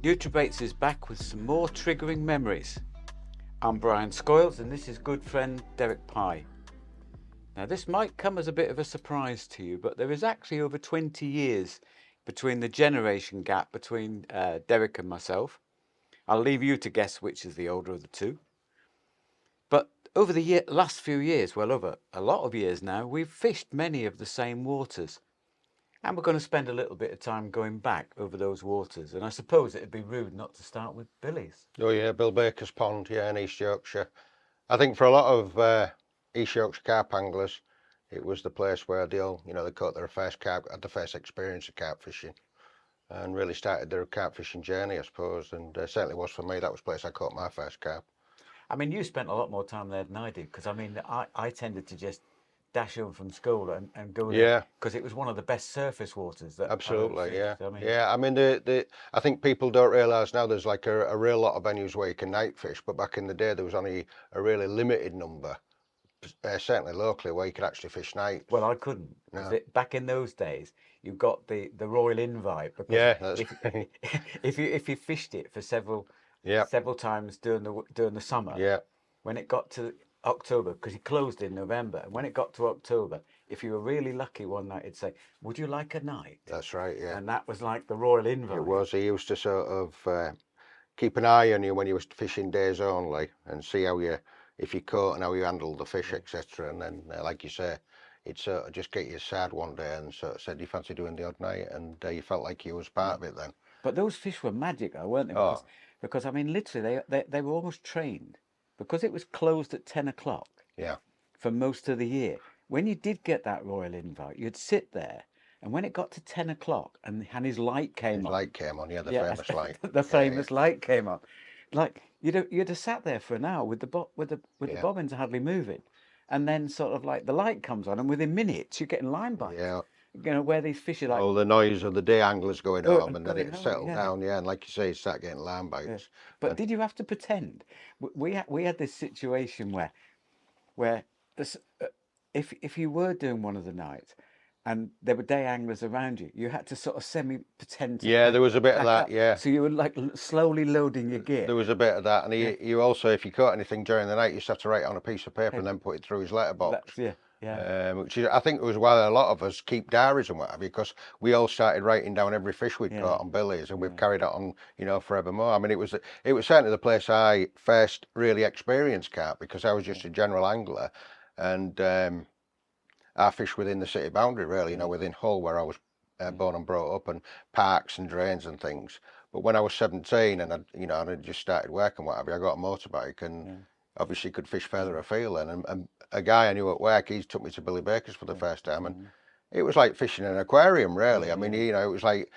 Nutrabaits is back with some more triggering memories. I'm Brian Skoyles and this is good friend Derek Pye. Now this might come as a bit of a surprise to you, but there is actually over 20 years between the generation gap between Derek and myself. I'll leave you to guess which is the older of the two. But over the last few years, well over a lot of years now, we've fished many of the same waters. And we're going to spend a little bit of time going back over those waters. And I suppose it'd be rude not to start with Billy's. Oh yeah, Bill Baker's Pond, yeah, in East Yorkshire. I think for a lot of East Yorkshire carp anglers, it was the place where they caught their first carp, had the first experience of carp fishing, and really started their carp fishing journey, I suppose. And certainly was for me. That was the place I caught my first carp. I mean, you spent a lot more time there than I did, because I mean, I tended to just dash home from school and go there, because it was one of the best surface waters that Absolutely, I yeah. I mean, yeah, I mean, I think people don't realise now there's like a real lot of venues where you can night fish, but back in the day there was only a really limited number, certainly locally, where you could actually fish night. Well, I couldn't. No. Back in those days, you got the Royal Invite, because that's if you fished it for several times during the summer, when it got to October, because he closed in November, and when it got to October, if you were really lucky one night, it'd say, "Would you like a night?" That's right, yeah. And that was like the Royal Invite. It was. He used to sort of keep an eye on you when you was fishing days only, and see if you caught and how you handled the fish, etc. And then, like you say, he'd sort of just get you sad one day and sort of said, "You fancy doing the odd night?" And you felt like you was part of it then. But those fish were magic, though, weren't they? Because I mean, literally, they were almost trained, because it was closed at 10 o'clock. Yeah. For most of the year. When you did get that Royal Invite, you'd sit there, and when it got to 10 o'clock and his light came on. His light came on, yeah, the famous light. The famous light came on. Like, you'd have sat there for an hour with the bobbins hardly moving, and then sort of like the light comes on, and within minutes you're getting line bites. Yeah. You know, where these fish are like... Oh, the noise of the day anglers going home, and then it settled down, and like you say, you start getting line bites. Yeah. But did you have to pretend? We had this situation where if you were doing one of the nights and there were day anglers around you, you had to sort of semi-pretend. Yeah, there was a bit of that, yeah. So you were like slowly loading your gear. There was a bit of that, and you also, if you caught anything during the night, you used to have to write it on a piece of paper and then put it through his letterbox. Which is, I think, was why a lot of us keep diaries and what have you, because we all started writing down every fish we'd caught on Billy's, and we've carried it on, forevermore. I mean, it was certainly the place I first really experienced carp, because I was just a general angler, and I fished within the city boundary, really, within Hull, where I was born and brought up, and parks and drains and things. But when I was 17 and I just started work and what have you, I got a motorbike and obviously could fish further afield. And a guy I knew at work, he took me to Billy Baker's for the first time, and it was like fishing in an aquarium, really. I mean, it was like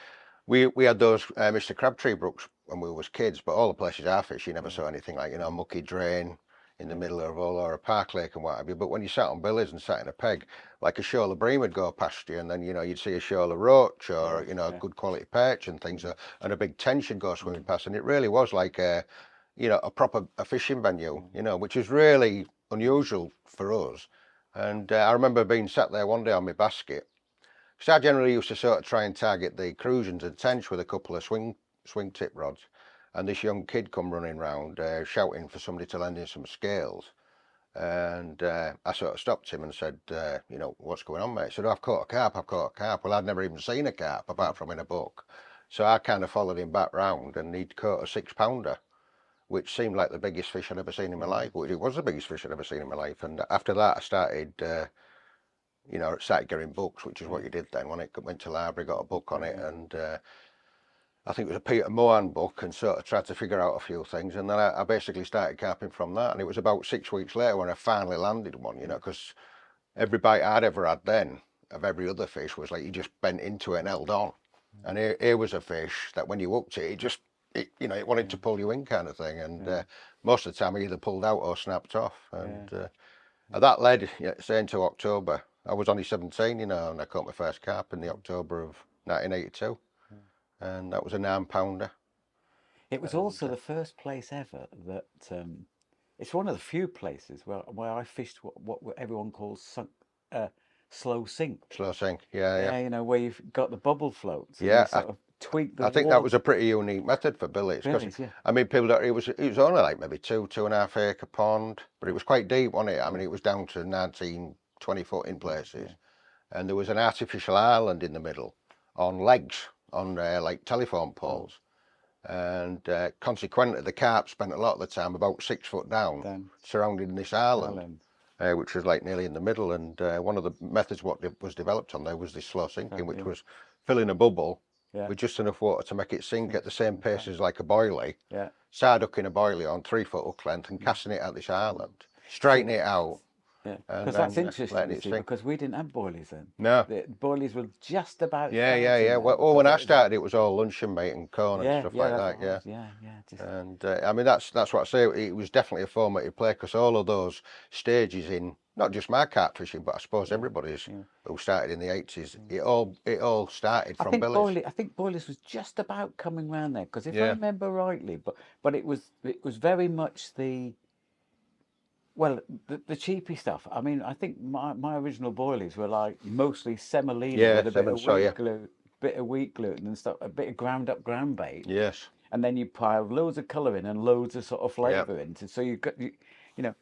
we had those Mr. Crabtree brooks when we was kids, but all the places I fished, you never saw anything like, mucky drain in the middle of Hull or a park lake and what have you. But when you sat on Billy's and sat in a peg, like a shoal of bream would go past you, and then you'd see a shoal of roach or a good quality perch and things, and a big tension go swimming past, and it really was like a proper fishing venue, which is really unusual for us. And I remember being sat there one day on my basket. So I generally used to sort of try and target the crusions and tench with a couple of swing tip rods. And this young kid come running round shouting for somebody to lend him some scales. And I sort of stopped him and said, what's going on, mate? He said, I've caught a carp. Well, I'd never even seen a carp apart from in a book. So I kind of followed him back round, and he'd caught a 6-pounder, which seemed like the biggest fish I'd ever seen in my life. Well, it was the biggest fish I'd ever seen in my life. And after that, I started, started getting books, which is what you did then. When it went to library, got a book on it, and I think it was a Peter Mohan book, and sort of tried to figure out a few things. And then I basically started carping from that. And it was about 6 weeks later when I finally landed one, because every bite I'd ever had then of every other fish was like you just bent into it and held on. And here was a fish that when you hooked it, it wanted to pull you in, kind of thing. And most of the time, it either pulled out or snapped off. And that led, say, into October. I was only 17, and I caught my first carp in the October of 1982. And that was a 9-pounder. It was also the first place ever that it's one of the few places where I fished what everyone calls slow sink. Slow sink, yeah. Where you've got the bubble floats. Yeah, sort of tweak the I think that was a pretty unique method for billies. Because I mean, people don't, it was only like maybe 2.5 acre pond, but it was quite deep, wasn't it? I mean, it was down to 19, 20 foot in places. And there was an artificial island in the middle on legs, on like telephone poles. And consequently, the carp spent a lot of the time about 6 foot down surrounding this island. Which was like nearly in the middle, and one of the methods what was developed on there was this slow sinking, which was filling a bubble with just enough water to make it sink at the same pace as like a boilie. Start hooking a boilie on 3 foot hook length and casting it at this island, straightening it out. Yeah, because that's interesting, you see, because we didn't have boilies then. No. The boilies were just about... Yeah. Well, when I started, it was all luncheon meat and corn and stuff like that, And I mean, that's what I say, it was definitely a formative play, because all of those stages in, not just my carp fishing, but I suppose everybody's who started in the 80s, it all started from billies. I think boilies was just about coming round there, because if I remember rightly, but it was very much the... Well, the cheapy stuff. I mean, I think my original boilies were like mostly semolina with a bit of wheat gluten and stuff, a bit of ground up ground bait. Yes. And then you pile loads of colour in and loads of sort of flavour into. So you got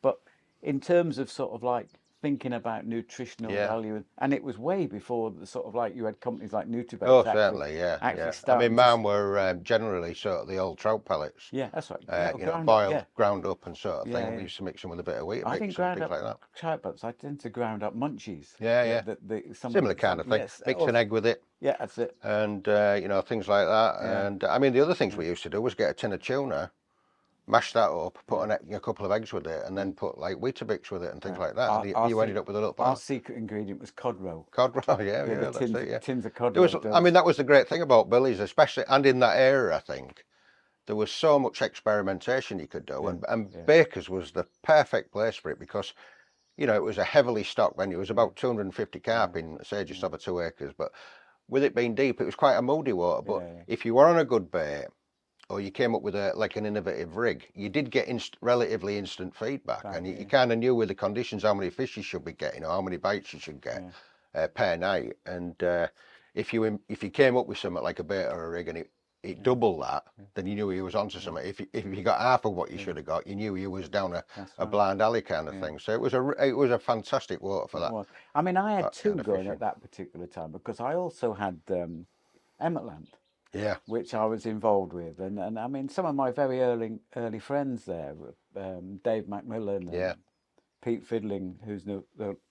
but in terms of sort of like thinking about nutritional value, and it was way before the sort of like you had companies like Nutrabaits. Oh, certainly, I mean, mine were generally sort of the old trout pellets. Yeah, that's right. Boiled, ground up and sort of thing. We used to mix them with a bit of wheat I think and things like that. Trout pellets, I tend to ground up munchies. Similar kind of thing. Mix an egg with it. Yeah, that's it. And, things like that. And, I mean, the other things we used to do was get a tin of tuna, mash that up, put a couple of eggs with it, and then put like Weetabix with it and things like that. And you ended up with a little... Our secret ingredient was cod roe. Cod roe, that's it, Tins of cod roe. I mean, that was the great thing about billies, especially, and in that era, I think, there was so much experimentation you could do, and Baker's was the perfect place for it, because, it was a heavily stocked venue. It was about 250 carp in, say, just over 2 acres, but with it being deep, it was quite a moody water. But if you were on a good bait, or you came up with an innovative rig, you did get relatively instant feedback, and you kind of knew with the conditions how many fish you should be getting, or how many bites you should get per night. And if you came up with something like a bait or a rig and it doubled that, then you knew you was onto something. If you got half of what you should have got, you knew you was down a blind alley kind of thing. So it was a fantastic water for that. I mean, I had two going at that particular time, because I also had Emmetland. Yeah, which I was involved with, and I mean, some of my very early friends there, Dave McMillan, and Pete Fidling, who's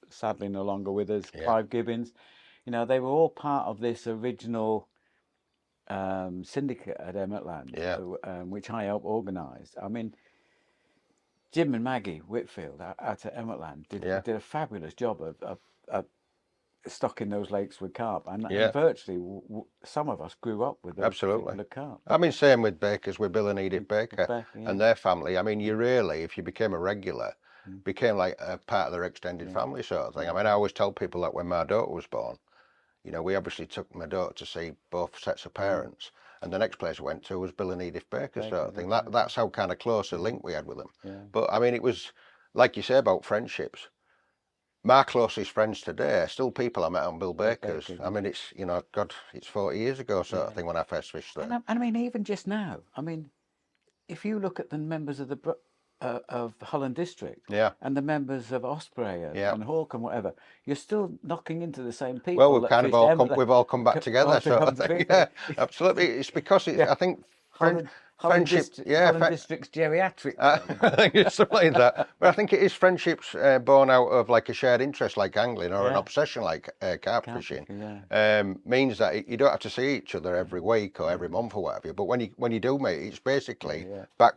sadly no longer with us, Clive Gibbons, they were all part of this original syndicate at Emmetland, which I helped organise. I mean, Jim and Maggie Whitfield out at Emmetland did a fabulous job of stocking those lakes with carp, and virtually some of us grew up with those particular carp. I mean, same with Bakers, with Bill and Edith Baker and their family. I mean, you really, if you became a regular, became like a part of their extended family sort of thing. I mean, I always tell people that when my daughter was born, we obviously took my daughter to see both sets of parents, and the next place we went to was Bill and Edith Baker sort of thing. That's how kind of close a link we had with them. But I mean, it was like you say about friendships. My closest friends today are still people I met on Bill Baker's. I mean, it's, it's 40 years ago sort of thing when I first fished there. And I mean, even just now, I mean, if you look at the members of of Holland District and the members of Osprey and Hawke and whatever, you're still knocking into the same people. Well, we've all come back together sort of thing. Yeah, absolutely. It's because I think friendship, Holland District's geriatric. I think it's something like that. But I think it is friendships born out of like a shared interest like angling, or an obsession like carp fishing. Means that you don't have to see each other every week or every month or whatever. But when you do meet, it's basically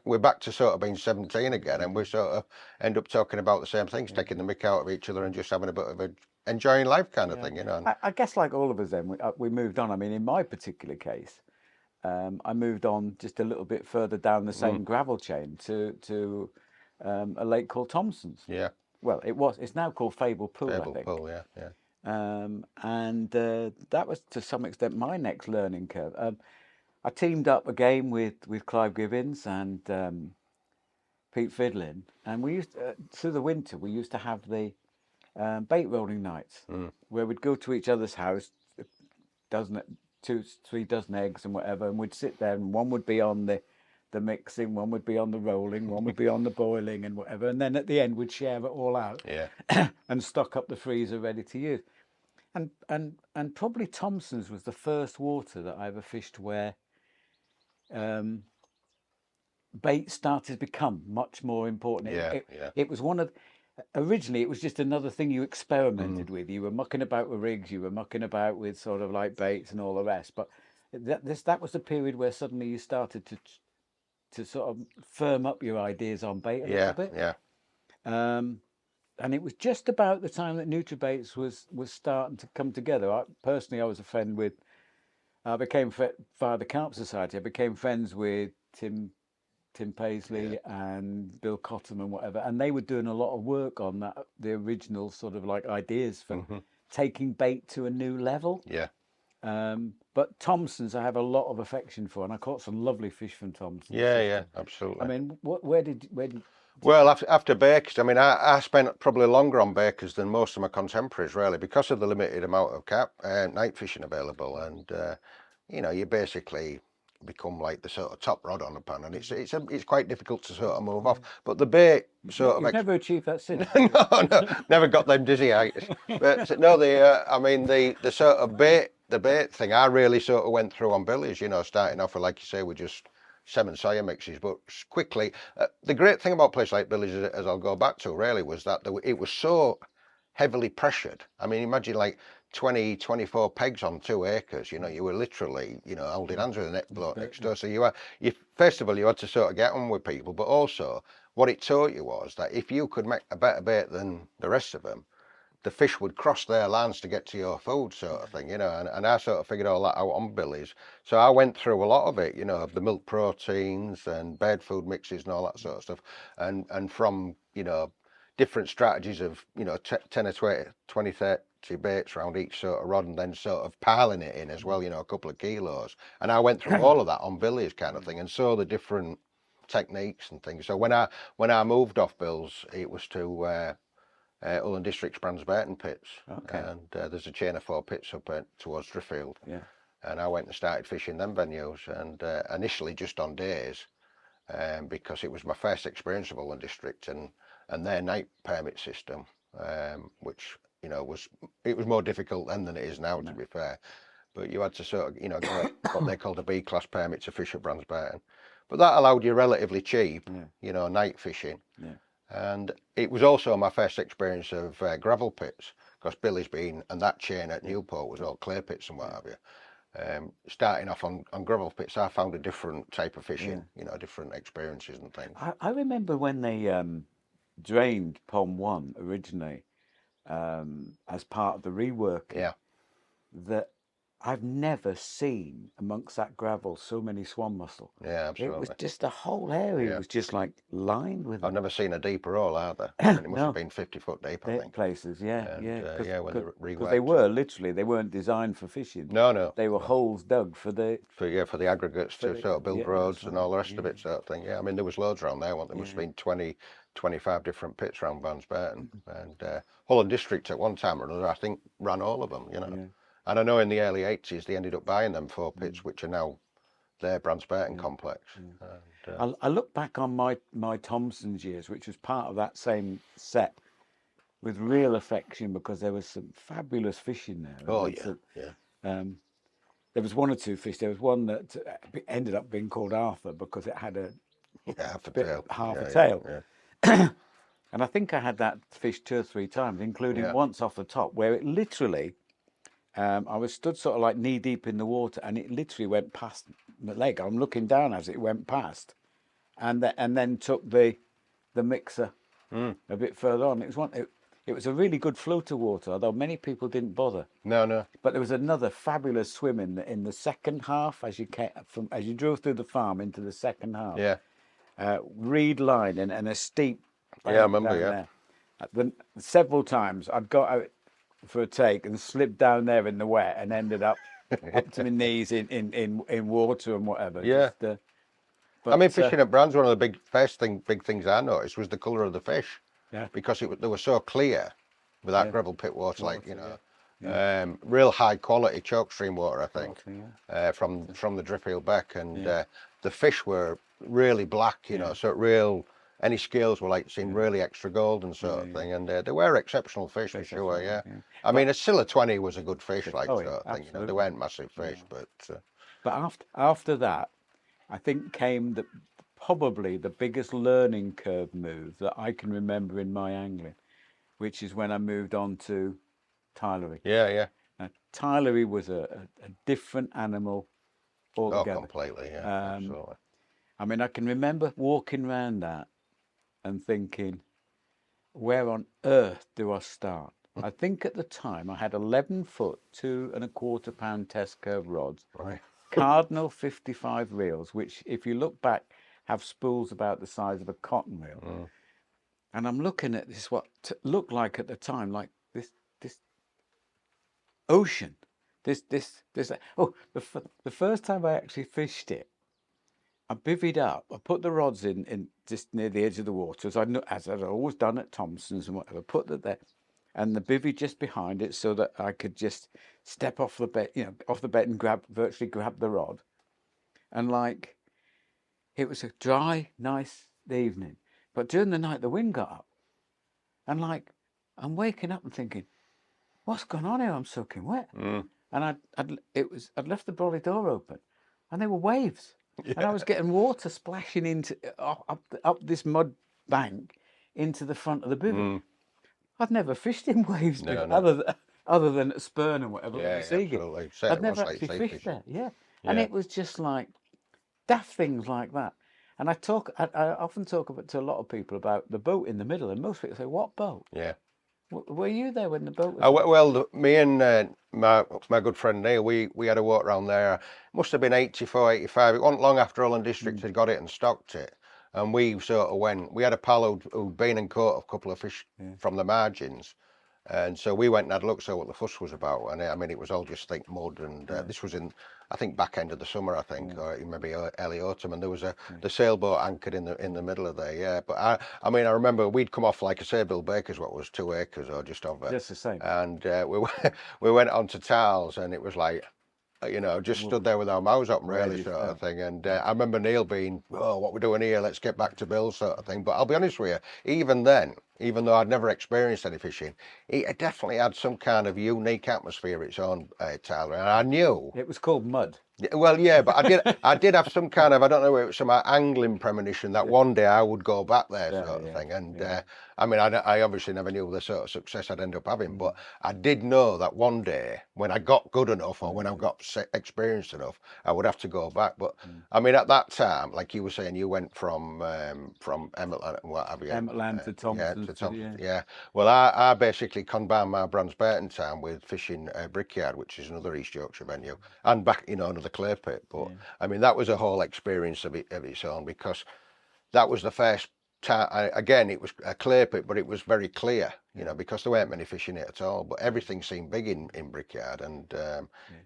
we're back to sort of being 17 again, and we sort of end up talking about the same things, taking the mick out of each other and just having a bit of enjoying life kind of thing, I guess like all of us then, we moved on. I mean, in my particular case, I moved on just a little bit further down the same gravel chain to a lake called Thompson's. Yeah. Well, it's now called Fable Pool, I think. Fable Pool, yeah. And that was to some extent my next learning curve. I teamed up again with Clive Gibbons and Pete Fidlin, and we used through the winter we used to have the bait rolling nights where we'd go to each other's house, 2-3 dozen eggs and whatever, and we'd sit there, and one would be on the mixing, one would be on the rolling, one would be on the boiling and whatever, and then at the end we'd share it all out, and stock up the freezer ready to use. And probably Thompson's was the first water that I ever fished where bait started to become much more important. It was one of, originally it was just another thing you experimented with. You were mucking about with rigs, you were mucking about with sort of like baits and all the rest, but that was the period where suddenly you started to sort of firm up your ideas on bait a little bit. And it was just about the time that Nutrabaits was starting to come together. I was a friend with, via the Carp Society, I became friends with Tim Paisley and Bill Cottam and whatever, and they were doing a lot of work on that, the original sort of like ideas for taking bait to a new level. But Thompson's I have a lot of affection for, and I caught some lovely fish from Thompson's. Absolutely. I mean, where did well, after Bakers, I mean, I spent probably longer on Bakers than most of my contemporaries, really, because of the limited amount of night fishing available, and you basically become like the sort of top rod on the pan, and it's quite difficult to sort of move off. But the bait You've never achieved that since. no, never got them dizzy heights. But no, the sort of the bait thing, I really sort of went through on billies. Starting off with, like you say, with just 7 soya mixes, but quickly. The great thing about places like Billy's, as I'll go back to, really, was that it was so heavily pressured. I mean, imagine like 24 pegs on 2 acres. You were literally, holding hands with a net bloke next door. So first of all, you had to sort of get on with people, but also what it taught you was that if you could make a better bait than the rest of them, the fish would cross their lines to get to your food, sort of thing, and I sort of figured all that out on Billy's. So I went through a lot of it, the milk proteins and bed food mixes and all that sort of stuff, and from different strategies of 10 or 20, 30 baits around each sort of rod, and then sort of piling it in as well, a couple of kilos. And I went through all of that on Billy's kind of thing, and saw the different techniques and things. So when I moved off Bill's, it was to Ulland District's Bransburton pits, and there's a chain of 4 pits up towards Driffield, and I went and started fishing them venues, and initially just on days, because it was my first experience of Ulland District and their night permit system, which was more difficult then than it is now, to be fair. But you had to sort of get what they called a B class permit to fish at Bransburton, but that allowed you relatively cheap, night fishing. And it was also my first experience of gravel pits, because Billy's and that chain at Newport was all clay pits and what have you. Starting off on gravel pits, I found a different type of fishing, different experiences and things. I remember when they drained Pond 1 originally, as part of the rework, that I've never seen amongst that gravel so many swan mussel. Yeah, absolutely. It was just the whole area was just like lined with them. I've never seen a deeper hole either. It must have been 50 foot deep, I think. Places, when because they were literally, they weren't designed for fishing. No. They were holes dug for the aggregates to sort of build roads and all the rest of it, sort of thing. Yeah, I mean, there was loads around there. There must have been 20, 25 different pits around Bransburton, and Ulland District at one time or another, I think, ran all of them. And I know in the early 80s they ended up buying them 4 pits, which are now their Bransburton complex. And, I look back on my Thompson's years, which was part of that same set, with real affection, because there was some fabulous fish in there. Oh, yeah. There was 1 or 2 fish. There was one that ended up being called Arthur because it had half a tail. And I think I had that fish 2 or 3 times, including once off the top, where it literally, I was stood sort of like knee deep in the water, and it literally went past my leg. I'm looking down as it went past, and then took the mixer a bit further on. It was a really good floater water, although many people didn't bother. No. But there was another fabulous swim in the second half as you drove through the farm into the second half. Yeah. Reed line and a steep. Yeah, I remember. Several times I'd got out for a take and slipped down there in the wet and ended up to my knees in water and whatever. Yeah. I mean, fishing at Brands, one of the big things I noticed was the colour of the fish. Yeah. Because they were so clear with that gravel pit water, like Real high quality chalk stream water, I think, yeah. from the Driffield Beck, and the fish were really black, you know, so any scales were like seemed really extra golden sort of thing, and they were exceptional fish for sure. Yeah. I mean, a Scylla 20 was a good fish, like sort of thing. You know, they weren't massive fish, but after that, I think came probably the biggest learning curve move that I can remember in my angling, which is when I moved on to Tilery. Yeah. Now, Tilery was a different animal altogether. Oh, completely, yeah, absolutely. I mean, I can remember walking around that and thinking, where on earth do I start? I think at the time I had 11-foot, 2¼ pound test curve rods, Right. Cardinal 55 reels, which, if you look back, have spools about the size of a cotton reel. And I'm looking at this, what looked like at the time, like this ocean. This. Oh, the first time I actually fished it, I bivvied up. I put the rods in just near the edge of the water, as I'd always done at Thompson's and whatever. Put that there, and the bivvy just behind it, so that I could just step off the bed, off the bed and virtually grab the rod. And like, it was a dry, nice evening, but during the night the wind got up, and like, I'm waking up and thinking, what's going on here? I'm soaking wet. And I'd left the brolly door open, and there were waves. Yeah. And I was getting water splashing into up this mud bank into the front of the bivvy. I'd never fished in waves before, other than at Spurn and whatever. Yeah, absolutely. I'd never actually fished there. Yeah. And it was just like daft things like that. And I often talk to a lot of people about the boat in the middle, and most people say, "What boat?" Yeah. Were you there when the boat was? Well, me and my good friend Neil, we had a walk around there. Must have been 84, 85. It wasn't long after Holland District had got it and stocked it. And we sort of went, we had a pal who'd been and caught a couple of fish from the margins. And so we went and had a look, so what the fuss was about. And I mean, it was all just thick mud. And this was in, I think, back end of the summer, I think, or maybe early autumn. And there was the sailboat anchored in the middle of there. Yeah, but I mean, I remember we'd come off, like I say, Bill Baker's, what was 2 acres or just over. Just the same. And we went on to Tiles, and it was like, just stood there with our mouths open, really, sort of thing. And I remember Neil being, "Oh, what we're doing here? Let's get back to Bill," sort of thing. But I'll be honest with you, even then, even though I'd never experienced any fishing, it definitely had some kind of unique atmosphere, its own, Tyler. And I knew it was called mud. Well, yeah, but I did have some kind of, I don't know, it was some angling premonition that one day I would go back there, sort of thing. And I mean, I obviously never knew the sort of success I'd end up having, but I did know that one day when I got good enough, or when I got experienced enough, I would have to go back. But I mean, at that time, like you were saying, you went from Emmetland and what have you, Emmetland to Thompson. Yeah, to Thompson. Yeah. Well, I basically combined my Brands Burton time with fishing Brickyard, which is another East Yorkshire venue, and back, another clay pit. But I mean, that was a whole experience of its own, because that was the first time. Again, it was a clay pit, but it was very clear, because there weren't many fish in it at all. But everything seemed big in Brickyard, and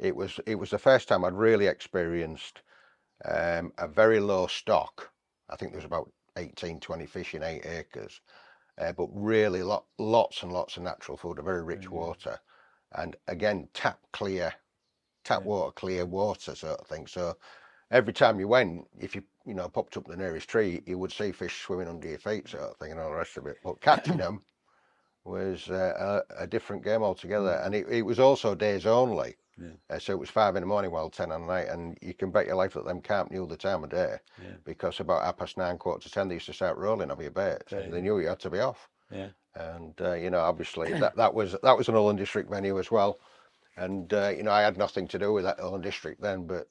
it was the first time I'd really experienced a very low stock. I think there was about 18, 20 fish in 8 acres, but really lots and lots of natural food, a very rich water, and again, tap water, clear water, sort of thing. So every time you went, if you popped up the nearest tree, you would see fish swimming under your feet, sort of thing, and all the rest of it. But catching them was a different game altogether, and it was also days only. So it was 5 in the morning while 10 at night, and you can bet your life that them Carp knew the time of day, because about 9:30, 9:45, they used to start rolling over your baits, and they knew you had to be off. And obviously that was an Holland District venue as well. And, I had nothing to do with that Holland District then, but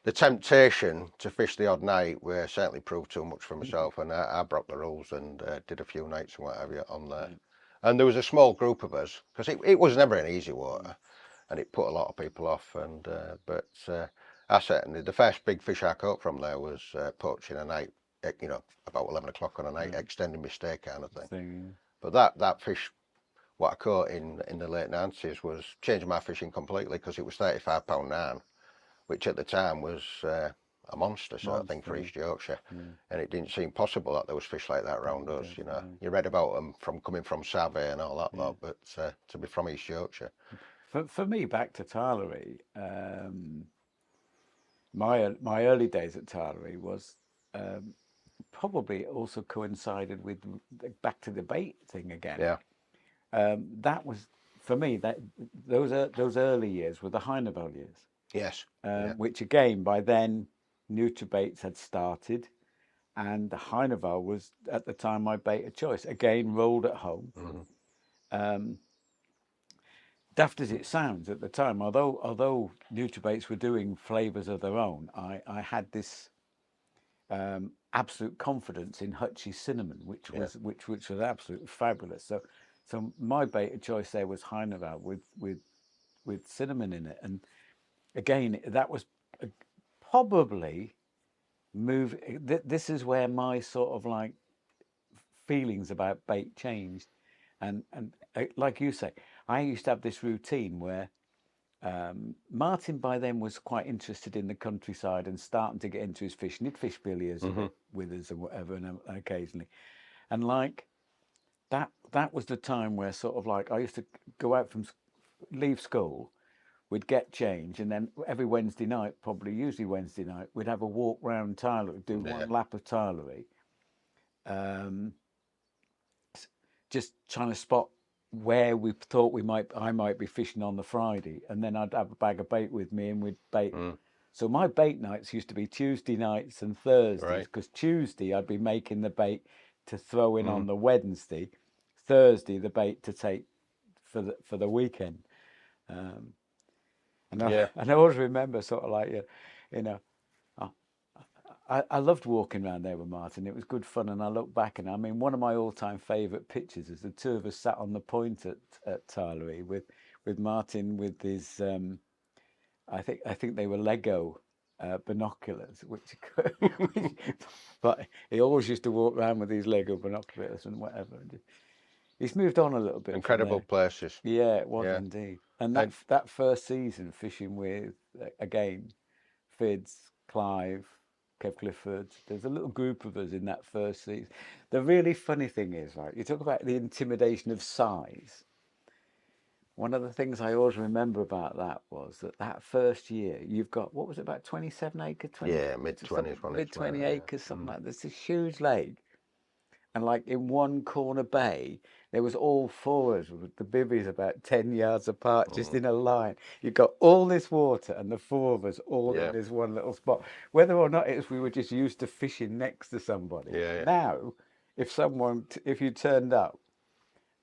the temptation to fish the odd night were certainly proved too much for myself, and I broke the rules and did a few nights and what have you on there. And there was a small group of us, because it was never an easy water, and it put a lot of people off. And but I certainly, the first big fish I caught from there was poaching a night, about 11 o'clock on a night, extending my stay kind of thing. But that fish, what I caught in the late 90s, was changing my fishing completely, because it was £35 9, which at the time was, I a monster sort of thing for East Yorkshire, and it didn't seem possible that there was fish like that around us. You know, you read about them from coming from Savvy and all that lot, but to be from East Yorkshire. For me, back to Tilery, my early days at Tilery was probably also coincided with back to the bait thing again. Yeah. That was for me those early years were the Heineville years. Yes. Which again by then Nutrabaits had started, and the Heineville was at the time my bait of choice. Again, rolled at home. Daft as it sounds at the time, although Nutrabaits were doing flavours of their own, I had this absolute confidence in Hutchie's cinnamon, which was absolutely fabulous. So my bait of choice there was Heineville with cinnamon in it, and again that was probably this is where my sort of like feelings about bait changed, and like you say, I used to have this routine where Martin by then was quite interested in the countryside and starting to get into his fishing. He'd fish billiards with us and whatever, and occasionally, and like that was the time where sort of like I used to go out leave school, we'd get change, and then every Wednesday night, usually Wednesday night, we'd have a walk round Tilery, do one lap of Tilery, just trying to spot where we thought I might be fishing on the Friday, and then I'd have a bag of bait with me and we'd bait. So my bait nights used to be Tuesday nights and Thursdays, because Tuesday I'd be making the bait to throw in on the Wednesday, Thursday the bait to take for the weekend. And I always remember sort of like, you know, I loved walking around there with Martin. It was good fun, and I look back, and I mean, one of my all-time favourite pictures is the two of us sat on the point at Tilery with Martin with his, I think they were Lego binoculars, but he always used to walk around with these Lego binoculars and whatever. He's moved on a little bit. Incredible places. Yeah, it was indeed. And that first season fishing with, again, Fids, Clive, Kev Clifford, there's a little group of us in that first season. The really funny thing is, right, you talk about the intimidation of size. One of the things I always remember about that was that first year, you've got, what was it, about 27 acres? Mid-20s. Mid-20 acres, something like that. There's this huge lake. And like in one corner bay, there was all four of us with the bibbies about 10 yards apart, just in a line. You've got all this water and the four of us all in this one little spot. Whether or not it's we were just used to fishing next to somebody. Now, if you turned up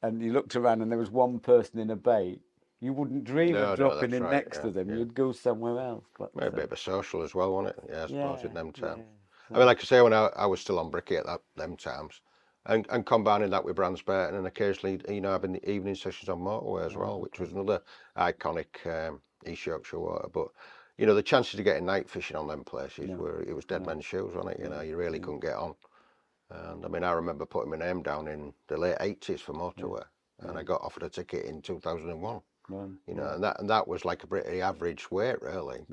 and you looked around and there was one person in a bay, you wouldn't dream of dropping in next to them. You'd go somewhere else. But, a bit of a social as well, wasn't it? Yeah, I suppose in them times. I mean, like I say, when I was still on Bricky at them times, and combining that with Bransburton and occasionally, having the evening sessions on Motorway as well, which was another iconic East Yorkshire water. But, the chances of getting night fishing on them places it was dead men's shoes, wasn't it? You really couldn't get on. And I mean, I remember putting my name down in the late 80s for Motorway, and I got offered a ticket in 2001. And that was like a pretty average weight, really.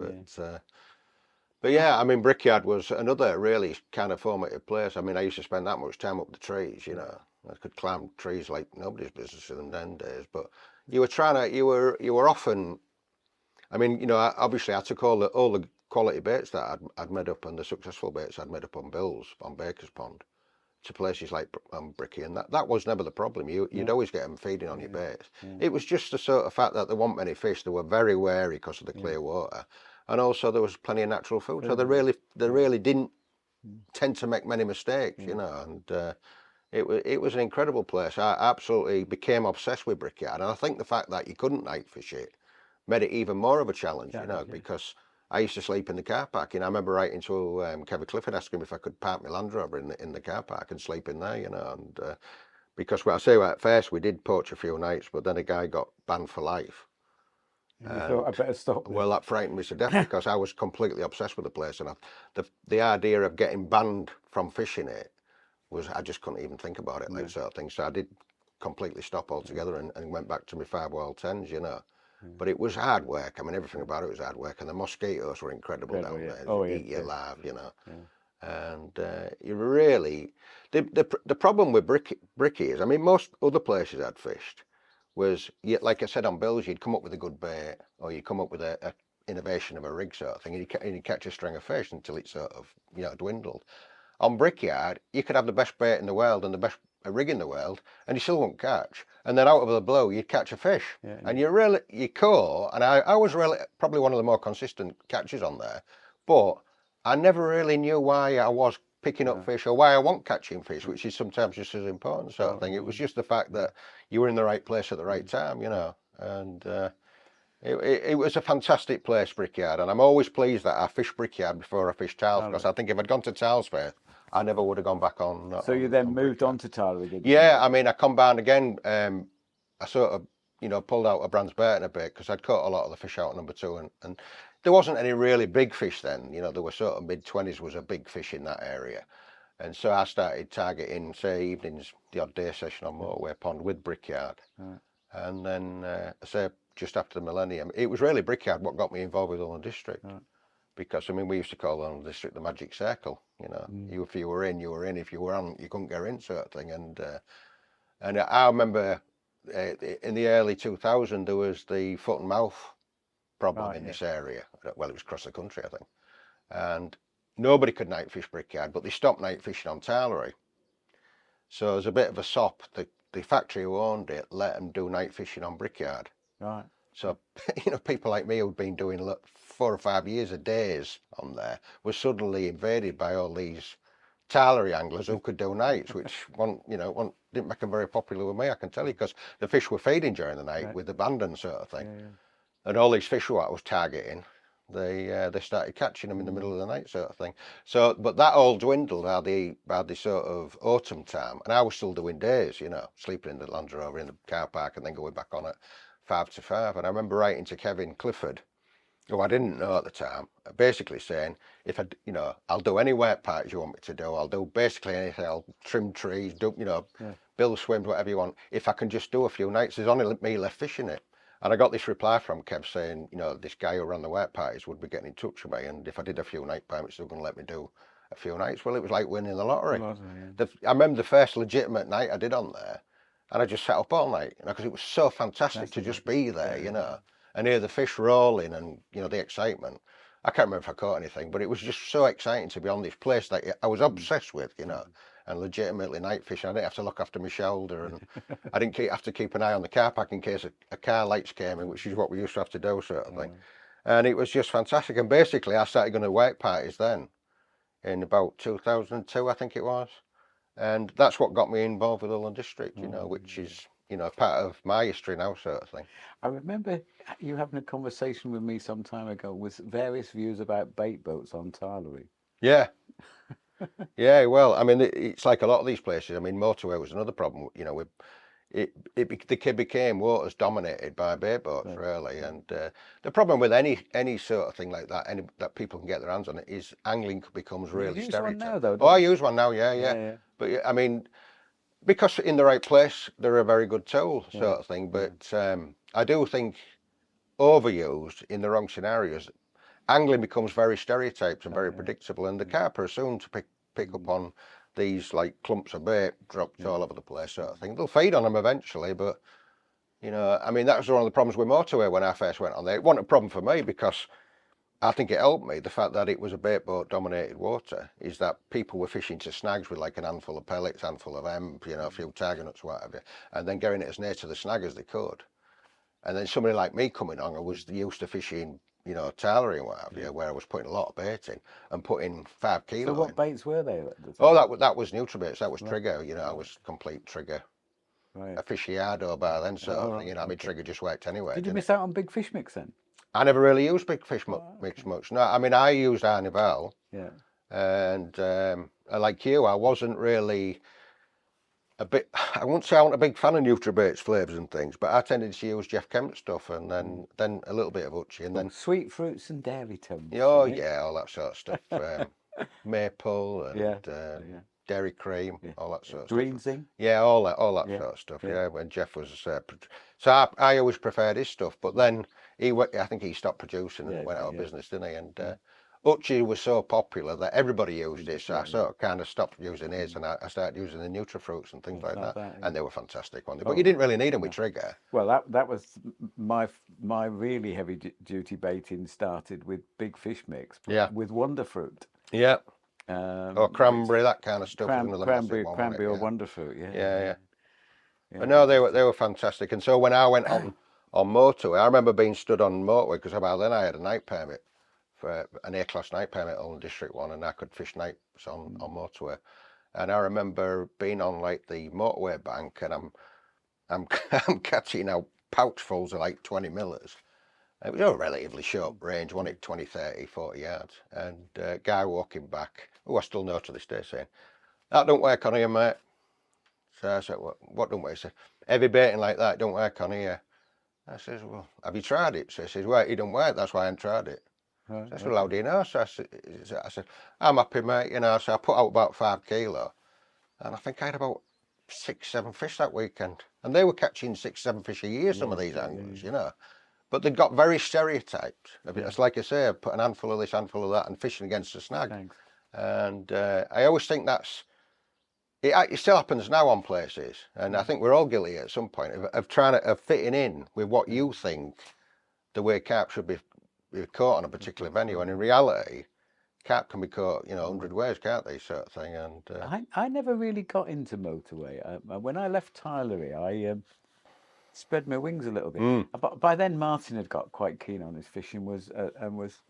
But yeah, I mean, Brickyard was another really kind of formative place. I mean, I used to spend that much time up the trees, I could climb trees like nobody's business in them days. But you were often, I mean, obviously I took all the quality baits that I'd made up and the successful baits I'd made up on Bill's, on Baker's Pond, to places like Bricky, and that was never the problem. You'd always get them feeding on your baits. It was just the sort of fact that there weren't many fish. They were very wary because of the clear water. And also there was plenty of natural food, so they really didn't tend to make many mistakes, and it was an incredible place. I absolutely became obsessed with Brickyard, and I think the fact that you couldn't night fish it made it even more of a challenge, because I used to sleep in the car park, and I remember writing to Kevin Clifford asking if I could park my Land Rover in the car park and sleep in there, and because what I say at first we did poach a few nights, but then a guy got banned for life. You thought I better stop. Well, that frightened me to death because I was completely obsessed with the place, and the idea of getting banned from fishing it I just couldn't even think about it, like sort of thing. So I did completely stop altogether and went back to my 5 World 10s, But it was hard work. I mean, everything about it was hard work, and the mosquitoes were incredible down there. They eat you alive, you know. And you really, the problem with Bricky is, I mean, most other places I'd fished was, like I said on Bills, you'd come up with a good bait, or you'd come up with a innovation of a rig sort of thing, and you'd catch a string of fish until it sort of, dwindled. On Brickyard, you could have the best bait in the world and the best rig in the world, and you still won't catch. And then out of the blue, you'd catch a fish, and you caught. And I was really probably one of the more consistent catches on there, but I never really knew why I was picking up fish or why I wasn't catching fish, which is sometimes just as important sort of thing. It was just the fact that you were in the right place at the right time, and it was a fantastic place, Brickyard, and I'm always pleased that I fished Brickyard before I fished Tiles, because I think if I'd gone to Tiles first, I never would have gone back on. So you then moved on to Tilery, did you? Yeah, I mean, I come down again. I sort of, pulled out a Brands Burton a bit because I'd caught a lot of the fish out at number 2, and there wasn't any really big fish then. There were sort of mid-20s was a big fish in that area. And so I started targeting, say, evenings, the odd day session on Motorway Pond with Brickyard. And then, say, just after the millennium, it was really Brickyard what got me involved with Ulland District. Because, I mean, we used to call Ulland District the magic circle, If you were in, you were in. If you were on, you couldn't get in, sort of thing. And I remember in the early 2000s, there was the foot and mouth problem in this area. Well, it was across the country, I think. And nobody could night fish Brickyard, but they stopped night fishing on Tilery. So as a bit of a sop, the factory who owned it let them do night fishing on Brickyard. Right. So, people like me who'd been doing 4 or 5 years of days on there were suddenly invaded by all these Tilery anglers who could do nights, which didn't make them very popular with me, I can tell you, because the fish were feeding during the night with abandon sort of thing. And all these fish what I was targeting, they started catching them in the middle of the night sort of thing. So, but that all dwindled by the sort of autumn time, and I was still doing days, sleeping in the Land Rover in the car park and then going back on at 5 to 5. And I remember writing to Kevin Clifford, who I didn't know at the time, basically saying, if I'll do any work parties you want me to do, I'll do basically anything, I'll trim trees, build swims, whatever you want, if I can just do a few nights. There's only me left fishing it. And I got this reply from Kev saying, this guy who ran the work parties would be getting in touch with me, and if I did a few night permits, they were going to let me do a few nights. Well, it was like winning the lottery. I remember the first legitimate night I did on there, and I just sat up all night, because it was so fantastic to just be there, and hear the fish rolling and, the excitement. I can't remember if I caught anything, but it was just so exciting to be on this place that I was obsessed with, and legitimately night fishing. I didn't have to look after my shoulder, and I didn't have to keep an eye on the car park in case a car lights came in, which is what we used to have to do, sort of thing. And it was just fantastic. And basically, I started going to work parties then, in about 2002, I think it was. And that's what got me involved with Ulland District, which is, part of my history now, sort of thing. I remember you having a conversation with me some time ago with various views about bait boats on Tilery. Yeah. Yeah, well, I mean, it's like a lot of these places. I mean, Motorway was another problem, it became waters dominated by bait boats, really. And the problem with any sort of thing like that, that people can get their hands on it, is angling becomes really stereotyped. One now, though, I use one now, yeah. But I mean, because in the right place, they're a very good tool, sort of thing. But I do think overused in the wrong scenarios, angling becomes very stereotyped and very predictable, and the carp are soon to pick up on these like clumps of bait dropped all over the place, sort of thing. They'll feed on them eventually, but I mean, that was one of the problems with Motorway when I first went on there. It wasn't a problem for me because I think it helped me. The fact that it was a bait boat dominated water is that people were fishing to snags with like an handful of pellets, handful of hemp, a few tiger nuts, whatever, and then getting it as near to the snag as they could. And then somebody like me coming on, I was used to fishing, Tilery and what have you, where I was putting a lot of bait in and putting 5 kilos. So what baits were they? Oh, that was Nutrabaits. That was Trigga. I was complete Trigga aficionado by then, sort of thing. I mean, Trigga just worked anyway. Did you miss out on Big Fish Mix then? I never really used Big Fish Mix much. No, I mean, I used Arnival. Yeah. And like you, I wasn't really I won't say I wasn't a big fan of Nutrabaits flavours and things, but I tended to use Jeff Kemp stuff and then a little bit of Uchi and then sweet fruits and dairy tones. Oh yeah, all that sort of stuff. Maple and dairy cream, all that sort of Green stuff. Zing. Yeah, all that sort of stuff. Yeah, when Jeff was so I always preferred his stuff, but then I think he stopped producing and went out of business, didn't he? And Hutchie was so popular that everybody used it, so I sort of kind of stopped using his, and I started using the Nutrafruits and things like that, and they were fantastic ones. But you didn't really need them with Trigga. Well, that was my really heavy duty baiting started with big fish mix, with Wonderfruit. Yeah. Or cranberry, that kind of stuff. Cranberry or Wonderfruit. Yeah. But no, they were fantastic. And so when I went on motorway, I remember being stood on motorway because about then I had a night permit for an A-class night permit on District 1, and I could fish nights on motorway. And I remember being on like the motorway bank, and I'm catching out pouchfuls of like 20 millers. It was a relatively short range, wasn't it? 20, 30, 40 yards. And a guy walking back, who I still know to this day, saying, "That don't work on here, mate." So I said, "What don't work?" He said, "Heavy baiting like that don't work on here." I says, "Well, have you tried it?" So he says, "Well, it don't work, that's why I haven't tried it." So I said, "Well, how do you know?" So I said, "I'm happy, mate, you know." So I put out about 5 kilo, and I think I had about 6, 7 fish that weekend. And they were catching 6, 7 fish a year, some of these anglers, you know. But they got very stereotyped. It's like I say, put an handful of this, handful of that, and fishing against a snag. Thanks. And I always think it still happens now on places, and I think we're all guilty at some point of trying to fitting in with what you think the way carp should be caught on a particular venue. And in reality, carp can be caught, 100 ways, can't they, sort of thing. And I never really got into motorway. When I left Tilery, I spread my wings a little bit. But by then, Martin had got quite keen on his fishing, and was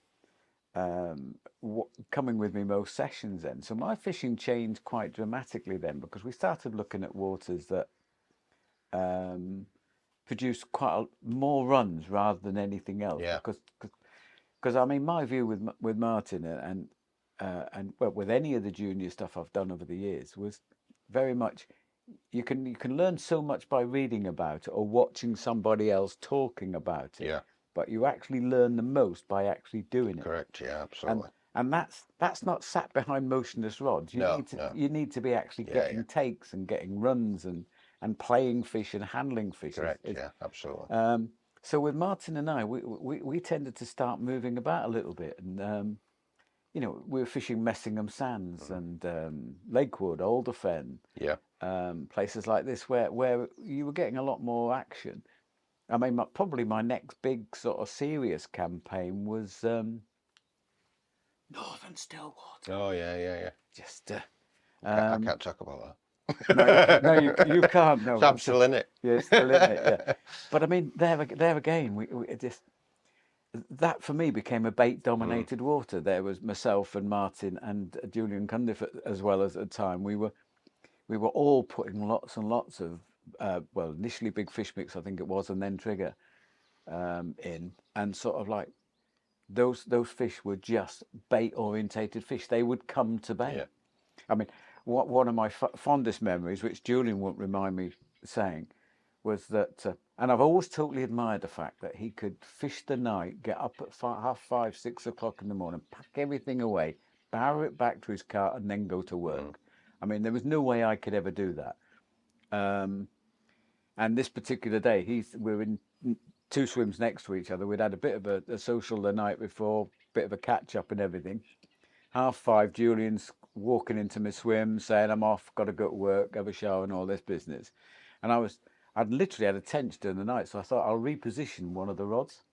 coming with me most sessions then. So my fishing changed quite dramatically then, because we started looking at waters that produced more runs rather than anything else. Yeah. Because I mean, my view with Martin and well, with any of the junior stuff I've done over the years was very much you can learn so much by reading about it or watching somebody else talking about it. Yeah. But you actually learn the most by actually doing it. Correct. Yeah, absolutely. And that's not sat behind motionless rods. You need to be actually getting takes and getting runs and playing fish and handling fish. Correct. Yeah, absolutely. So with Martin and I, we tended to start moving about a little bit, and we were fishing Messingham Sands and Lakewood, Alderfen, places like this where you were getting a lot more action. I mean, probably my next big sort of serious campaign was Northern Stillwater. Oh yeah. Just I can't talk about that. No, you can't. No, I'm still in it. Yeah, still in it. Yeah, but I mean, there again, we just that for me became a bait-dominated water. There was myself and Martin and Julian Cundiff as well as at the time. We were all putting lots and lots of initially big fish mix, I think it was, and then Trigga in, and sort of like those fish were just bait-orientated fish. They would come to bait. Yeah. I mean, one of my fondest memories, which Julian won't remind me saying, was that, and I've always totally admired the fact that he could fish the night, get up at 5:30, 6 o'clock in the morning, pack everything away, barrow it back to his car, and then go to work. I mean, there was no way I could ever do that. And this particular day, we were in 2 swims next to each other. We'd had a bit of a social the night before, bit of a catch up and everything. 5:30, Julian's walking into my swim, saying, "I'm off, got to go to work, have a shower and all this business." And I'd literally had a tench during the night, so I thought I'll reposition one of the rods,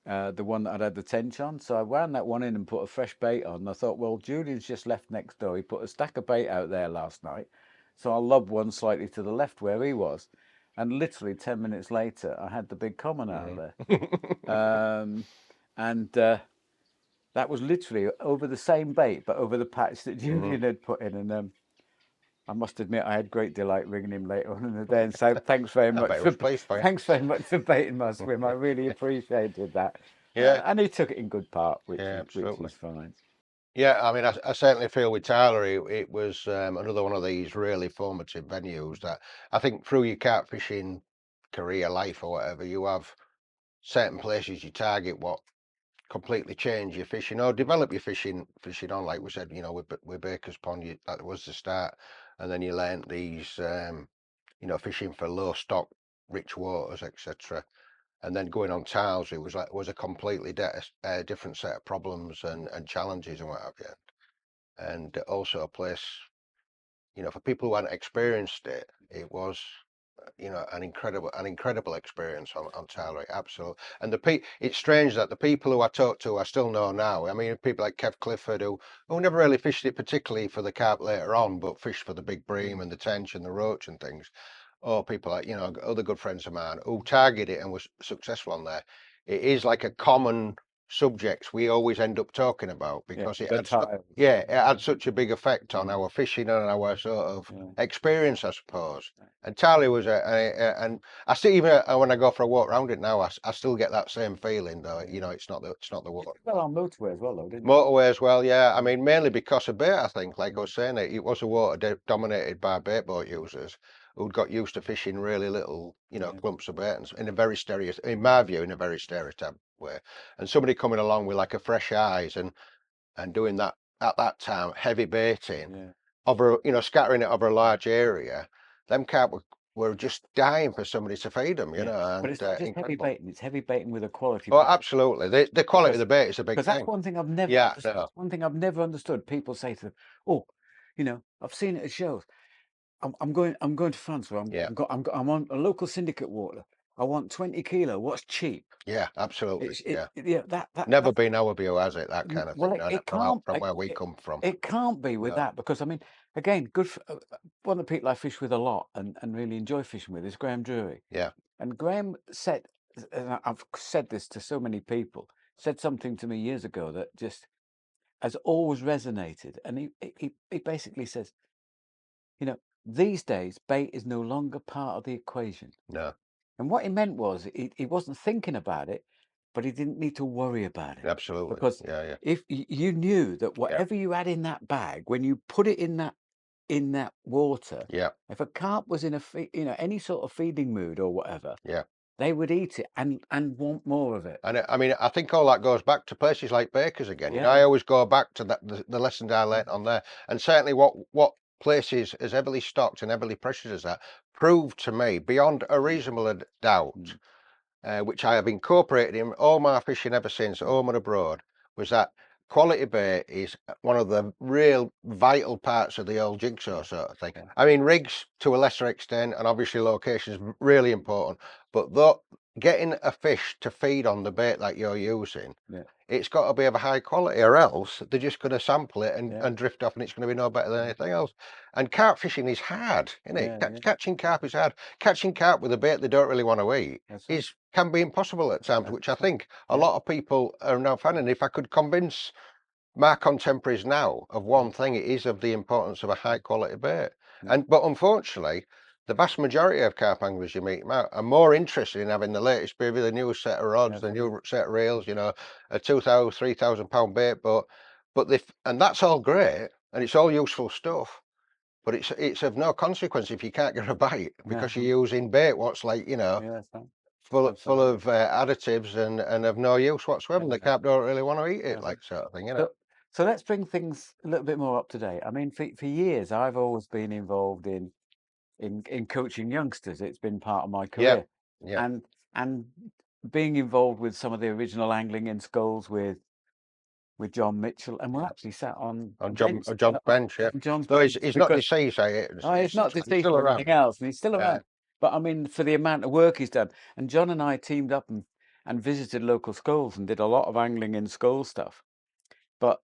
the one that I'd had the tench on. So I wound that one in and put a fresh bait on. And I thought, well, Julian's just left next door. He put a stack of bait out there last night, so I'll lob one slightly to the left where he was. And literally 10 minutes later, I had the big common out of there. And that was literally over the same bait, but over the patch that Julian had put in. And I must admit, I had great delight ringing him later on in the day and saying, thanks very much thanks very much for baiting my swim. I really appreciated that. Yeah. And he took it in good part, which absolutely. is fine. Yeah, I mean, I certainly feel with Tilery, it was another one of these really formative venues that I think through your carp fishing career, life or whatever, you have certain places you target what completely change your fishing or develop your fishing on, like we said, you know, with Baker's Pond, that was the start, and then you learnt these, you know, fishing for low stock, rich waters, etc. And then going on tiles, it was a completely different set of problems and challenges and what have you. And also a place, you know, for people who hadn't experienced it, it was, you know, an incredible experience on Tilery, absolutely. And it's strange that the people who I talk to, I still know now. I mean, people like Kev Clifford, who never really fished it particularly for the carp later on, but fished for the big bream and the tench and the roach and things. Or people like, you know, other good friends of mine who targeted it and was successful on there. It is like a common subjects we always end up talking about because it had such a big effect on our fishing and our sort of experience, I suppose. And Tilery was and I see, even when I go for a walk around it now, I still get that same feeling, though. You know, it's not the water. Well, on motorway as well, though, didn't it? Motorway as well, yeah. I mean, mainly because of bait, I think. Like I was saying, it was a water dominated by bait boat users who'd got used to fishing really little, you know, clumps of bait, and in a very in my view, in a very stereotyped way. And somebody coming along with like a fresh eyes and doing that at that time, heavy baiting over, you know, scattering it over a large area, them carp were just dying for somebody to feed them, you know. And but it's not just heavy baiting; it's heavy baiting with a quality. Oh, absolutely. The quality of the bait is a big thing. Because that's one thing I've never. That's one thing I've never understood. People say to them, "Oh, you know, I've seen it at shows. I'm going to France, or I'm on a local syndicate water. I want 20 kilo. What's cheap?" Yeah, absolutely. That never been our view, has it? That kind of thing. It can't from where we come from. It can't be with that, because I mean, again, one of the people I fish with a lot and really enjoy fishing with is Graham Drury. Yeah. And Graham said, and I've said this to so many people, said something to me years ago that just has always resonated. And he basically says, you know, these days bait is no longer part of the equation. No. And what he meant was he wasn't thinking about it, but he didn't need to worry about it. Absolutely. Because if you knew that whatever you had in that bag, when you put it in that water, if a carp was in any sort of feeding mood or whatever, they would eat it and want more of it. And I mean, I think all that goes back to places like Baker's again. You know, I always go back to the lessons I learnt on there, and certainly what places as heavily stocked and heavily pressured as that proved to me beyond a reasonable doubt, which I have incorporated in all my fishing ever since, home and abroad, was that quality bait is one of the real vital parts of the old jigsaw sort of thing. I mean, rigs to a lesser extent, and obviously location is really important, but getting a fish to feed on the bait that you're using, it's got to be of a high quality, or else they're just going to sample it and drift off, and it's going to be no better than anything else. And carp fishing is hard, isn't it? Catching carp is hard. Catching carp with a bait they don't really want to eat can be impossible at times, which I think a lot of people are now finding. If I could convince my contemporaries now of one thing, it is of the importance of a high quality bait. But unfortunately, the vast majority of carp anglers you meet are more interested in having the latest baby, the newest set of rods, the new set of reels, you know, a 2,000, 3,000 pound bait, but and that's all great and it's all useful stuff, but it's of no consequence if you can't get a bite because you're using bait what's like, you know, full of additives and of no use whatsoever. The carp don't really want to eat it, like sort of thing, you know. So let's bring things a little bit more up to date. I mean, for years I've always been involved in coaching youngsters. It's been part of my career. And being involved with some of the original angling in Skoyles with John Mitchell, and we're actually sat on John's bench. John's Though bench. he's not deceased, He's not deceased or anything else, and he's still around. But I mean, for the amount of work he's done, and John and I teamed up and visited local Skoyles and did a lot of angling in Skoyles stuff. But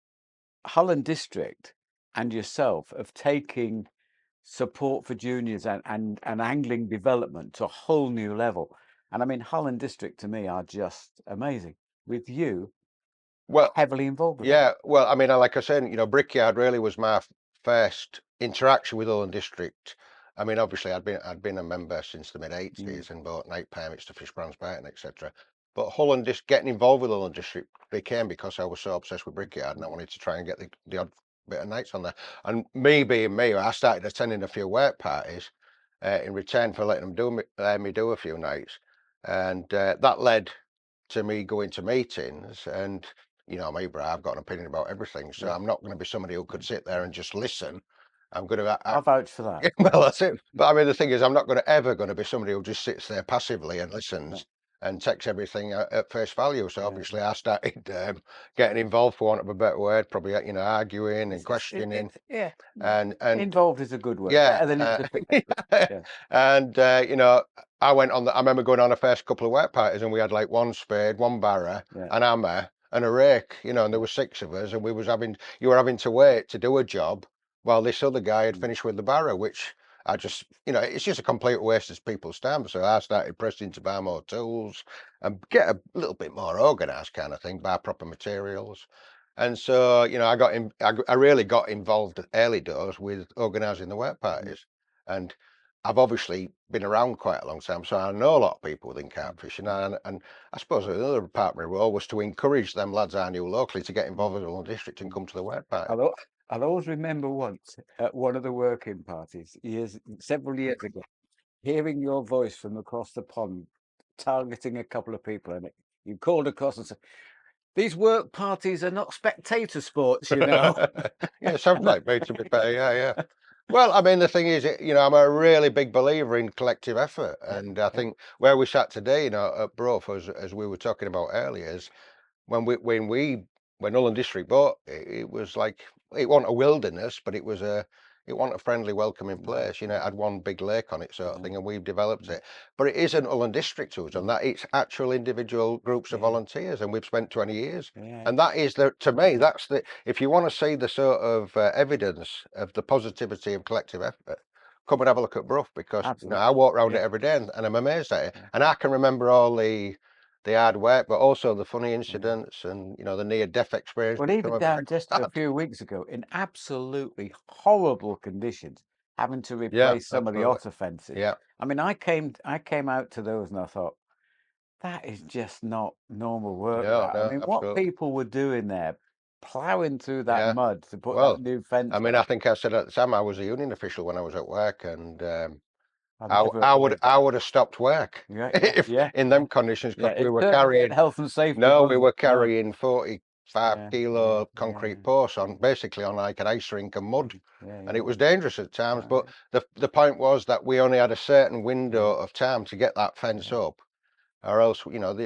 Holland District and yourself have taken support for juniors and angling development to a whole new level. And I mean, Holland District to me are just amazing. With you, heavily involved with it. Well, I mean, like I said, you know, Brickyard really was my first interaction with Holland District. I mean, obviously, I'd been a member since the mid-80s and bought night permits to fish Brands Barton, etc. But Holland, just getting involved with Holland District became because I was so obsessed with Brickyard and I wanted to try and get the odd bit of nights on there. And me being me, I started attending a few work parties in return for letting them let me do a few nights, and that led to me going to meetings, and you know me, Brad, I've got an opinion about everything, so I'm not going to be somebody who could sit there and just listen. I'm going to. I'll vouch for that. Well, that's it. But I mean, the thing is, I'm not ever going to be somebody who just sits there passively and listens and takes everything at face value. So obviously, I started getting involved, for want of a better word, probably arguing and questioning. And involved is a good word. Yeah, Better than yeah. And you know, I went on. I remember going on the first couple of work parties, and we had like one spade, one barrow, an hammer, and a rake. You know, and there were 6 of us, and you were having to wait to do a job while this other guy had finished with the barrow, which I just, you know, it's just a complete waste of people's time. So I started pressing to buy more tools and get a little bit more organised, kind of thing, buy proper materials. And so, you know, I really got involved at early doors with organising the work parties. And I've obviously been around quite a long time, so I know a lot of people within carp fishing. And I suppose another part of my role was to encourage them lads I knew locally to get involved with the London District and come to the work party. I'll always remember once at one of the working parties, several years ago, hearing your voice from across the pond, targeting a couple of people, and you called across and said, "These work parties are not spectator sports, you know." Yeah, sounds like me, to be fair. Yeah. Well, I mean, the thing is, you know, I'm a really big believer in collective effort, and I think where we sat today, you know, at Brough, as we were talking about earlier, is when Ulland District bought it, it was like, it wasn't a wilderness, but it wasn't a friendly, welcoming place. You know, it had one big lake on it, sort of thing, and we've developed it. But it isn't Ulland District to us, and that it's actual individual groups of volunteers, and we've spent 20 years. And that is to me, that's if you want to see the sort of evidence of the positivity of collective effort, come and have a look at Brough, because you know, I walk around it every day, and I'm amazed at it. And I can remember all the hard work, but also the funny incidents and, you know, the near-death experience. Well, even down just a few weeks ago, in absolutely horrible conditions, having to replace some of the otter fences. Yeah. I mean, I came out to those and I thought, that is just not normal work. No, I mean, what absolutely. people were doing there, ploughing through that mud to put that new fence I mean, up. I think I said at the time I was a union official when I was at work, and I would have stopped work if in them conditions, because we were carrying health and safety. No, we were carrying 45-kilo concrete posts on basically on like an ice rink and mud, and it was dangerous at times. But the point was that we only had a certain window of time to get that fence up, or else, you know,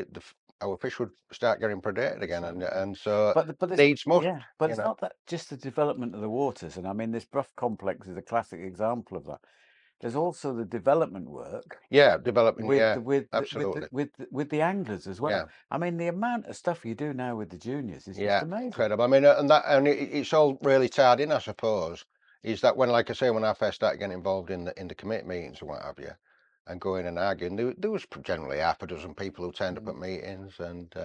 our fish would start getting predated again, and so but needs must. But it's not that just the development of the waters, and I mean this Brough complex is a classic example of that. There's also the development work. Development. Absolutely. With the anglers as well. Yeah. I mean, the amount of stuff you do now with the juniors is just amazing. Incredible. I mean, and it's all really tied in, I suppose. Is that when, like I say, when I first started getting involved in the committee meetings and what have you, and going and arguing, there was generally half a dozen people who turned up at meetings, and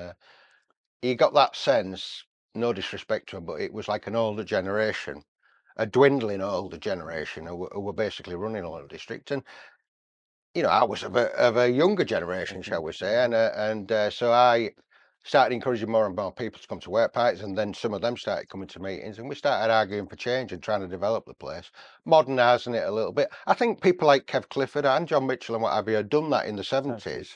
you got that sense. No disrespect to them, but it was like an older generation, a dwindling older generation who were basically running all the district. And you know, I was of a younger generation, shall we say, and so I started encouraging more and more people to come to work parties, and then some of them started coming to meetings, and we started arguing for change and trying to develop the place, modernising it a little bit. I think people like Kev Clifford and John Mitchell and what have you had done that in the 70s,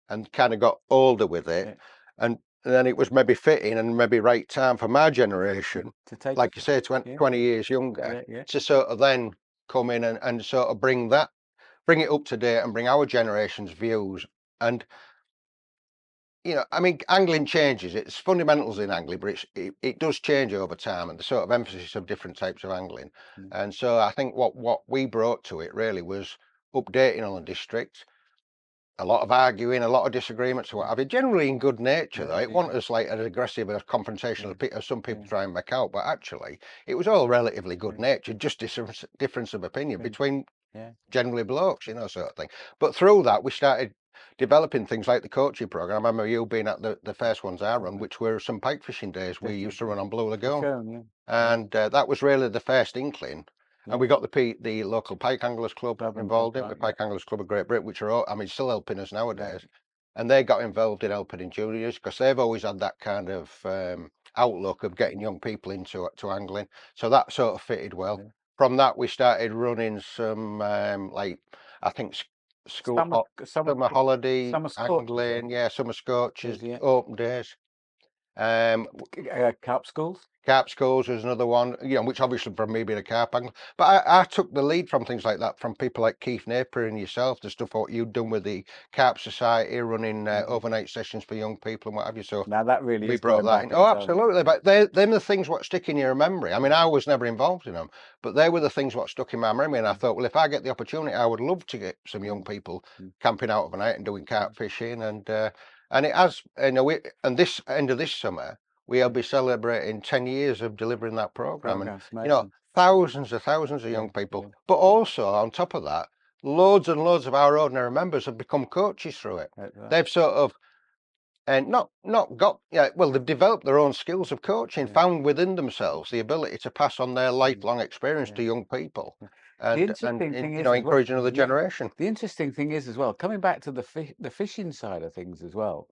and kind of got older with it, and then it was maybe fitting and maybe right time for my generation, to take, like you say, 20 years younger, to sort of then come in and sort of bring it up to date and bring our generation's views. And you know, I mean, angling changes. It's fundamentals in angling, but it does change over time, and the sort of emphasis of different types of angling. And so I think what we brought to it really was updating on the district. A lot of arguing, a lot of disagreements, what have you. Generally in good nature, though. It wasn't as like as aggressive as confrontational as some people try and make out. But actually, it was all relatively good natured, just difference of opinion between generally blokes, you know, sort of thing. But through that, we started developing things like the coaching program. I remember you being at the first ones I run, which were some pike fishing days we used to run on Blue Lagoon, and that was really the first inkling. And we got the local Pike Anglers Club involved in it, the Pike Anglers Club of Great Britain, which are, I mean, still helping us nowadays. And they got involved in helping in juniors, because they've always had that kind of outlook of getting young people into angling. So that sort of fitted well. From that, we started running some, like, I think summer holiday, summer angling, summer scorches, open days. Carp schools. Carp schools was another one, which obviously from me being a carp angler, but I took the lead from things like that from people like Keith Napier and yourself, the stuff what you've done with the Carp Society, running overnight sessions for young people and what have you. So now that really we is brought that in. Oh, absolutely. But they're the things what stick in your memory. I mean, I was never involved in them, but they were the things what stuck in my memory. And I thought, well, if I get the opportunity, I would love to get some young people camping out overnight and doing carp fishing. And it has, and this end of this summer, we'll be celebrating 10 years of delivering that program. And, thousands of young people. But also, on top of that, loads and loads of our ordinary members have become coaches through it. They've sort of, and not got, they've developed their own skills of coaching, found within themselves the ability to pass on their lifelong experience to young people. And encourage another generation. The interesting thing is as well, coming back to the fishing side of things as well,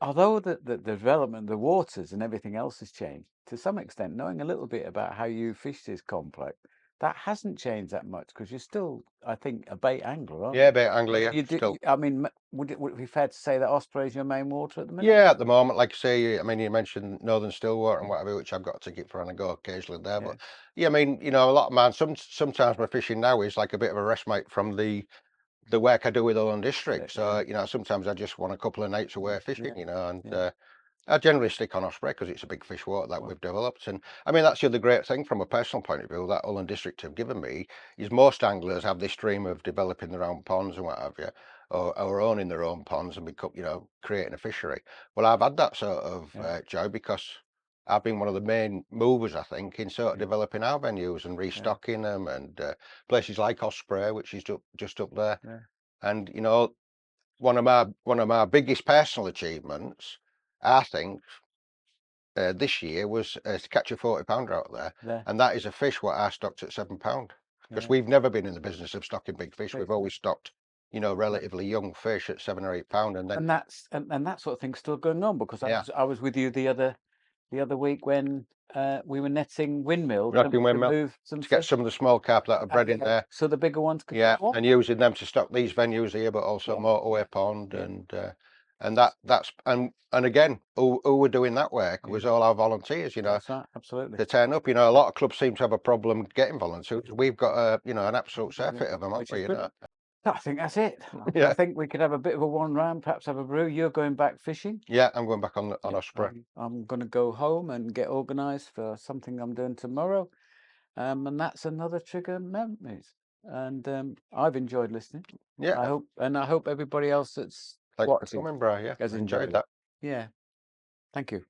although the development, the waters and everything else has changed, to some extent, knowing a little bit about how you fish this complex, that hasn't changed that much because you're still, I think, a bait angler, aren't you? Yeah, bait angler, still. I mean, would it be fair to say that Osprey is your main water at the minute? Yeah, at the moment, like I say, I mean, you mentioned Northern Stillwater and whatever, which I've got a ticket for and I go occasionally there. But yeah, I mean, a lot of mine, sometimes my fishing now is like a bit of a respite from the work I do with Ulland District. So, sometimes I just want a couple of nights away fishing, and I generally stick on Osprey because it's a big fish water that we've developed. And I mean, that's the other great thing from a personal point of view that Ulland District have given me is most anglers have this dream of developing their own ponds and what have you, or owning their own ponds and become, creating a fishery. Well, I've had that sort of joy because I've been one of the main movers, I think, in sort of developing our venues and restocking them, and places like Osprey, which is just up there. And one of my biggest personal achievements, I think, this year was to catch a 40-pounder out there, and that is a fish what I stocked at £7 because we've never been in the business of stocking big fish. We've always stocked, relatively young fish at £7 or £8, and then and that sort of thing's still going on because I was with you the other week when we were netting windmills to move some to get some of the small carp that are bred in there, so the bigger ones could go on. And using them to stock these venues here, but also Motorway Pond and that's again, who were doing that work was all our volunteers, That's right, absolutely. to turn up. A lot of clubs seem to have a problem getting volunteers. We've got an absolute surfeit of them, haven't we? I think that's it. I think we could have a bit of a one round, perhaps have a brew. You're going back fishing? Yeah, I'm going back on Osprey. I'm going to go home and get organised for something I'm doing tomorrow. And that's another Trigger Memories. And I've enjoyed listening. Yeah. I hope everybody else that's watching for coming, Bri. Yeah, has enjoyed that. Yeah. Thank you.